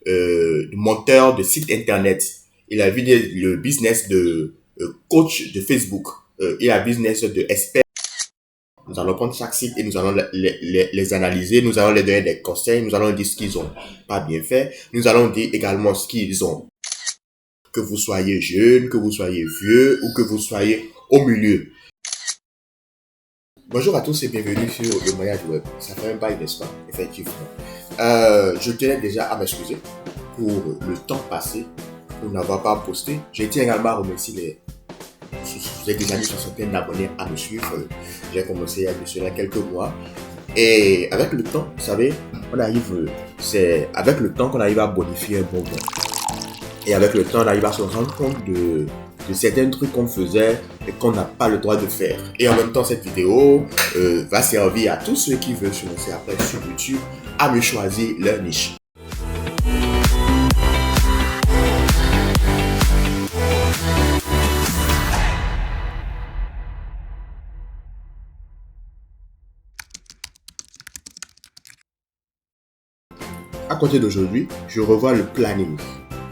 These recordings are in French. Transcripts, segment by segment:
de monteur de site internet. Il a vu le business de coach de Facebook. Il a business de expert. Nous allons prendre chaque site et nous allons les analyser. Nous allons les donner des conseils. Nous allons dire ce qu'ils ont pas bien fait. Nous allons dire également ce qu'ils ont. Que vous soyez jeune, que vous soyez vieux ou que vous soyez au milieu. Bonjour à tous et bienvenue sur le Voyage Web. Ça fait un bail, n'est-ce pas? Effectivement. Je tenais déjà à m'excuser pour le temps passé, pour n'avoir pas posté. Je tiens également à remercier vous êtes déjà mis sur certains abonnés à me suivre. J'ai commencé il y a de cela quelques mois. Et avec le temps, vous savez, c'est avec le temps qu'on arrive à bonifier un bon temps. Et avec le temps, on arrive à se rendre compte de certains trucs qu'on faisait et qu'on n'a pas le droit de faire. Et en même temps, cette vidéo va servir à tous ceux qui veulent se lancer après sur YouTube à mieux choisir leur niche. À compter d'aujourd'hui, je revois le planning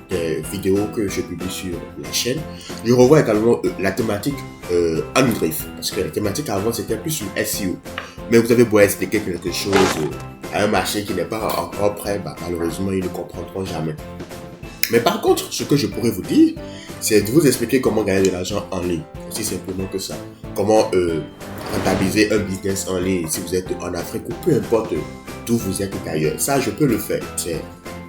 des vidéos que je publie sur la chaîne. Je revois également la thématique en griffe, parce que la thématique avant c'était plus sur SEO. Mais vous avez beau expliquer quelque chose à un marché qui n'est pas encore prêt, malheureusement ils ne comprendront jamais. Mais par contre, ce que je pourrais vous dire, c'est de vous expliquer comment gagner de l'argent en ligne. Aussi simplement que ça. Comment rentabiliser un business en ligne si vous êtes en Afrique ou peu importe d'où vous êtes d'ailleurs. Ça, je peux le faire.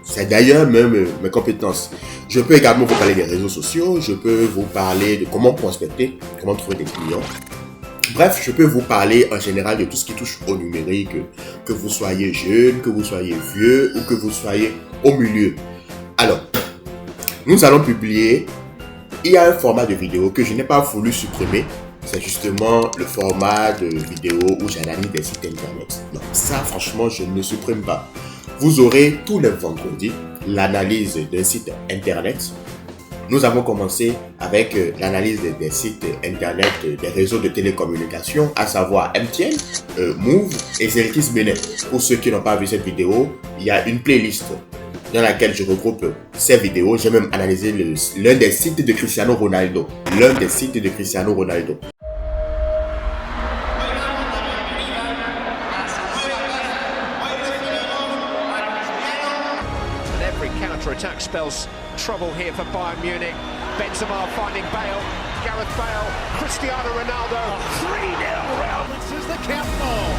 C'est d'ailleurs même mes compétences. Je peux également vous parler des réseaux sociaux. Je peux vous parler de comment prospecter, comment trouver des clients. Bref, je peux vous parler en général de tout ce qui touche au numérique. Que vous soyez jeune, que vous soyez vieux ou que vous soyez au milieu. Alors, nous allons publier. Il y a un format de vidéo que je n'ai pas voulu supprimer. C'est justement le format de vidéo où j'analyse des sites internet. Donc ça, franchement, je ne le supprime pas. Vous aurez tous les vendredis l'analyse d'un site internet. Nous avons commencé avec l'analyse des sites internet des réseaux de télécommunications, à savoir MTN, Move et Zelkis Benin. Pour ceux qui n'ont pas vu cette vidéo, il y a une playlist dans laquelle je regroupe ces vidéos. J'ai même analysé l'un des sites de Cristiano Ronaldo. L'un des sites de Cristiano Ronaldo. Counter-attack spells trouble here for Bayern Munich. Benzema finding Bale, Gareth Bale, Cristiano Ronaldo. 3-0 round. This is the count ball.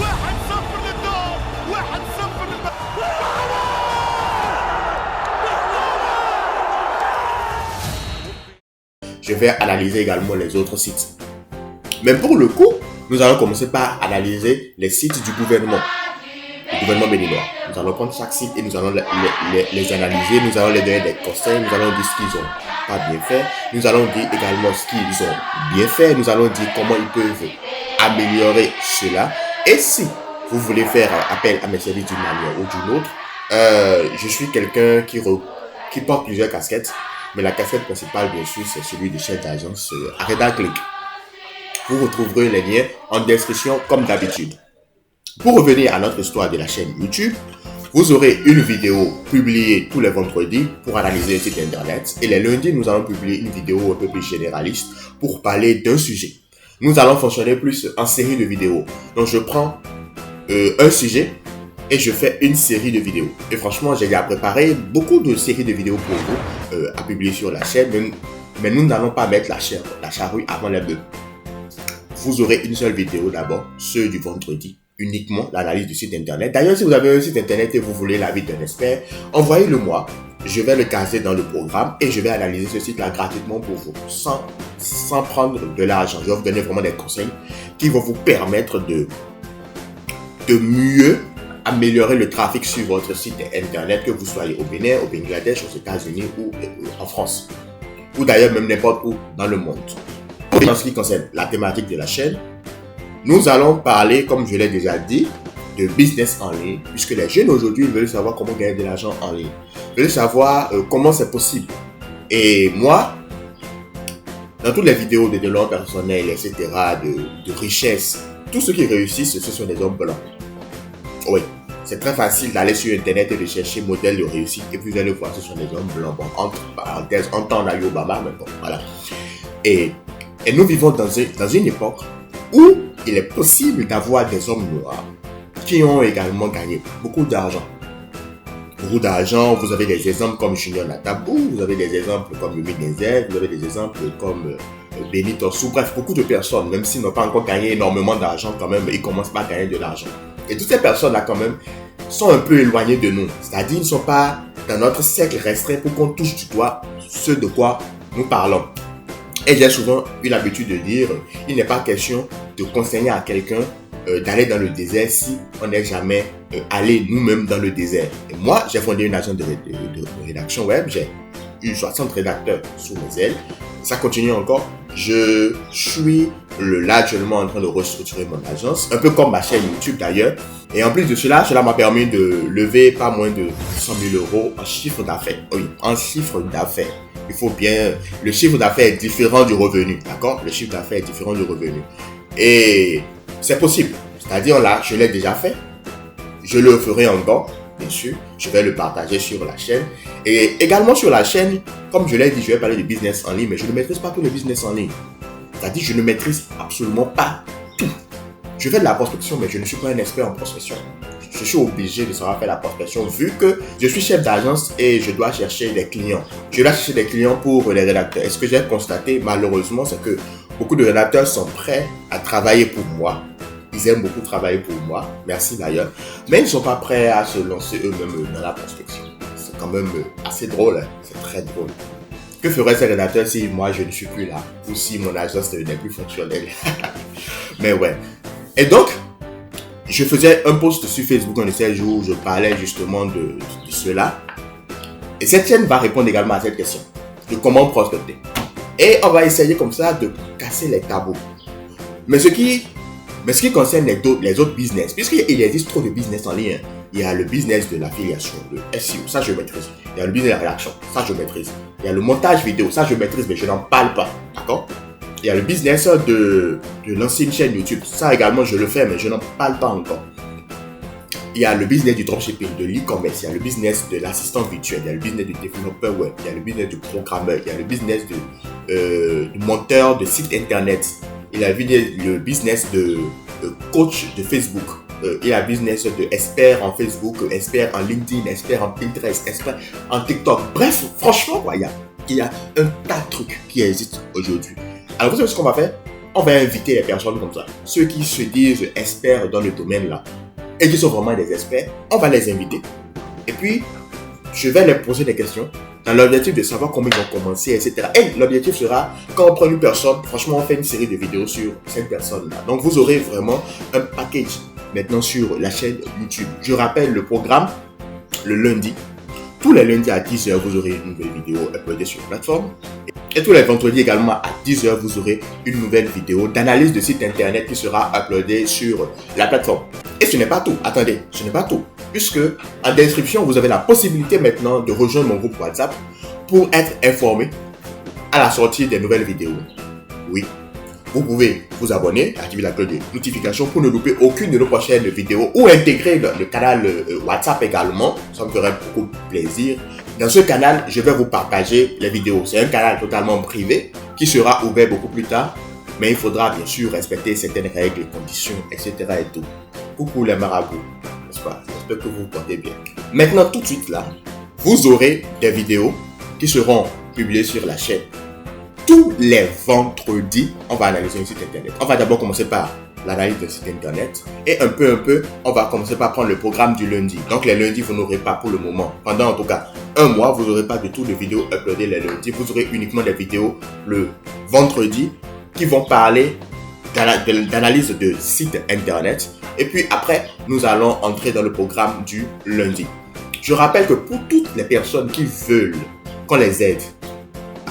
واحد صفر للدور. واحد صفر Je vais analyser également les autres sites. Mais pour le coup, nous allons commencer par analyser les sites du gouvernement béninois. Nous allons prendre chaque site et nous allons les analyser, nous allons les donner des conseils, nous allons dire ce qu'ils ont pas bien fait, nous allons dire également ce qu'ils ont bien fait, nous allons dire comment ils peuvent améliorer cela. Et si vous voulez faire appel à mes services d'une manière ou d'une autre, je suis quelqu'un qui porte plusieurs casquettes, mais la casquette principale, bien sûr, c'est celui de chef d'agence Arreda Click. Vous retrouverez les liens en description comme d'habitude. Pour revenir à notre histoire de la chaîne YouTube, vous aurez une vidéo publiée tous les vendredis pour analyser un site internet. Et les lundis, nous allons publier une vidéo un peu plus généraliste pour parler d'un sujet. Nous allons fonctionner plus en série de vidéos. Donc je prends un sujet et je fais une série de vidéos. Et franchement, j'ai déjà préparé beaucoup de séries de vidéos pour vous à publier sur la chaîne. Mais nous n'allons pas mettre la charrue avant les bœufs. Vous aurez une seule vidéo d'abord, ceux du vendredi, uniquement l'analyse du site internet. D'ailleurs, si vous avez un site internet et vous voulez l'avis d'un expert, envoyez-le moi. Je vais le caser dans le programme et je vais analyser ce site-là gratuitement pour vous, sans prendre de l'argent. Je vais vous donner vraiment des conseils qui vont vous permettre de mieux améliorer le trafic sur votre site internet, que vous soyez au Bénin, au Bangladesh, aux États-Unis ou en France. Ou d'ailleurs même n'importe où dans le monde. En ce qui concerne la thématique de la chaîne, nous allons parler, comme je l'ai déjà dit, de business en ligne, puisque les jeunes aujourd'hui veulent savoir comment gagner de l'argent en ligne. Ils veulent savoir comment c'est possible. Et moi, dans toutes les vidéos de développement personnel, etc., de richesse, tous ceux qui réussissent, ce sont des hommes blancs. Oui, c'est très facile d'aller sur Internet et de chercher modèle de réussite et vous allez voir ce sont des hommes blancs. Bon, entre parenthèses, en temps on a eu Obama, mais bon, voilà. Et nous vivons dans une époque où il est possible d'avoir des hommes noirs qui ont également gagné beaucoup d'argent. Beaucoup d'argent, vous avez des exemples comme Junior Natabou, vous avez des exemples comme Louis Denzel, vous avez des exemples comme Benito Sou, bref, beaucoup de personnes, même s'ils n'ont pas encore gagné énormément d'argent quand même, ils commencent pas à gagner de l'argent. Et toutes ces personnes-là quand même sont un peu éloignées de nous, c'est-à-dire ils ne sont pas dans notre cercle restreint pour qu'on touche du doigt ce de quoi nous parlons. Et j'ai souvent eu l'habitude de dire, il n'est pas question de conseiller à quelqu'un d'aller dans le désert si on n'est jamais allé nous-mêmes dans le désert. Et moi, j'ai fondé une agence de rédaction web, j'ai eu 60 rédacteurs sous mes ailes. Ça continue encore. Je suis là actuellement en train de restructurer mon agence, un peu comme ma chaîne YouTube d'ailleurs. Et en plus de cela m'a permis de lever pas moins de 100 000 € en chiffre d'affaires. Oui, en chiffre d'affaires. Il faut bien... Le chiffre d'affaires est différent du revenu, d'accord? Le chiffre d'affaires est différent du revenu. Et c'est possible. C'est-à-dire là, je l'ai déjà fait. Je le ferai encore, bien sûr. Je vais le partager sur la chaîne. Et également sur la chaîne, comme je l'ai dit, je vais parler de business en ligne, mais je ne maîtrise pas tout le business en ligne. C'est-à-dire je ne maîtrise absolument pas tout. Je fais de la prospection, mais je ne suis pas un expert en prospection. Je suis obligé de savoir faire la prospection vu que je suis chef d'agence et je dois chercher des clients. Je dois chercher des clients pour les rédacteurs. Et ce que j'ai constaté, malheureusement, c'est que beaucoup de rédacteurs sont prêts à travailler pour moi. Ils aiment beaucoup travailler pour moi. Merci d'ailleurs. Mais ils ne sont pas prêts à se lancer eux-mêmes dans la prospection. C'est quand même assez drôle. Hein? C'est très drôle. Que feraient ces rédacteurs si moi je ne suis plus là? Ou si mon agence n'est plus fonctionnelle? Mais ouais. Et donc, je faisais un post sur Facebook un de ces jours où je parlais justement de cela. Et cette chaîne va répondre également à cette question. De comment prospecter. Et on va essayer comme ça de casser les tabous. Mais ce qui concerne les autres business, puisqu'il existe trop de business en ligne, il y a le business de l'affiliation, le SEO, ça je maîtrise. Il y a le business de la rédaction, ça je maîtrise. Il y a le montage vidéo, ça je maîtrise, mais je n'en parle pas, d'accord? Il y a le business de lancer une chaîne YouTube, ça également je le fais, mais je n'en parle pas encore. Il y a le business du dropshipping, de l'e-commerce, il y a le business de l'assistant virtuel, il y a le business du développeur web, il y a le business du programmeur, il y a le business du monteur de site internet. Il a le business de coach de Facebook. Il a le business de expert en Facebook, expert en LinkedIn, expert en Pinterest, expert en TikTok. Bref, franchement, quoi, il y a un tas de trucs qui existent aujourd'hui. Alors, vous savez ce qu'on va faire? On va inviter les personnes comme ça. Ceux qui se disent experts dans le domaine là et qui sont vraiment des experts, on va les inviter. Et puis, je vais leur poser des questions dans l'objectif de savoir comment ils vont commencer, etc. Et l'objectif sera, quand on prend une personne, franchement, on fait une série de vidéos sur cette personne-là. Donc, vous aurez vraiment un package maintenant sur la chaîne YouTube. Je rappelle le programme, le lundi. Tous les lundis à 10h, vous aurez une nouvelle vidéo uploadée sur la plateforme. Et tous les vendredis également à 10h, vous aurez une nouvelle vidéo d'analyse de site internet qui sera uploadée sur la plateforme. Et ce n'est pas tout. Attendez, ce n'est pas tout. Puisque en description, vous avez la possibilité maintenant de rejoindre mon groupe WhatsApp pour être informé à la sortie des nouvelles vidéos. Oui, vous pouvez vous abonner, activer la cloche de notification pour ne louper aucune de nos prochaines vidéos ou intégrer le canal WhatsApp également. Ça me ferait beaucoup plaisir. Dans ce canal, je vais vous partager les vidéos. C'est un canal totalement privé qui sera ouvert beaucoup plus tard. Mais il faudra bien sûr respecter certaines règles, conditions, etc. et tout. Coucou les marabouts, n'est-ce pas? J'espère que vous vous portez bien. Maintenant, tout de suite là, vous aurez des vidéos qui seront publiées sur la chaîne. Tous les vendredis, on va analyser un site internet. On va d'abord commencer par l'analyse d'un site internet. Et un peu, on va commencer par prendre le programme du lundi. Donc les lundis, vous n'aurez pas pour le moment. Pendant en tout cas un mois, vous n'aurez pas du tout de vidéos uploadées les lundis. Vous aurez uniquement des vidéos le vendredi qui vont parler d'analyse de sites internet. Et puis après, nous allons entrer dans le programme du lundi. Je rappelle que pour toutes les personnes qui veulent qu'on les aide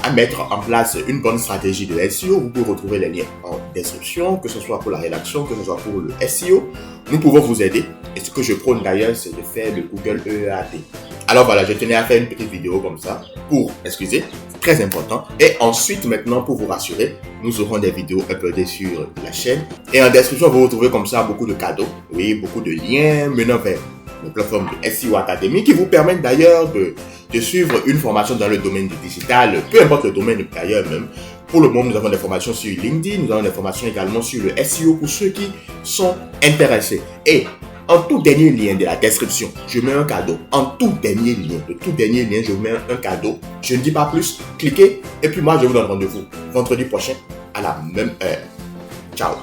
à mettre en place une bonne stratégie de SEO, vous pouvez retrouver les liens en description, que ce soit pour la rédaction, que ce soit pour le SEO. Nous pouvons vous aider. Et ce que je prône d'ailleurs, c'est de faire le Google EAT. Alors voilà, je tenais à faire une petite vidéo comme ça pour excuser, c'est très important. Et ensuite, maintenant, pour vous rassurer, nous aurons des vidéos uploadées sur la chaîne. Et en description, vous retrouvez comme ça beaucoup de cadeaux, oui, beaucoup de liens menant vers une plateforme de SEO Academy qui vous permettent d'ailleurs de suivre une formation dans le domaine du digital, peu importe le domaine d'ailleurs même. Pour le moment, nous avons des formations sur LinkedIn, nous avons des formations également sur le SEO pour ceux qui sont intéressés. Et en tout dernier lien de la description, je mets un cadeau. En tout dernier lien, je mets un cadeau. Je ne dis pas plus, cliquez et puis moi je vous donne rendez-vous vendredi prochain à la même heure. Ciao.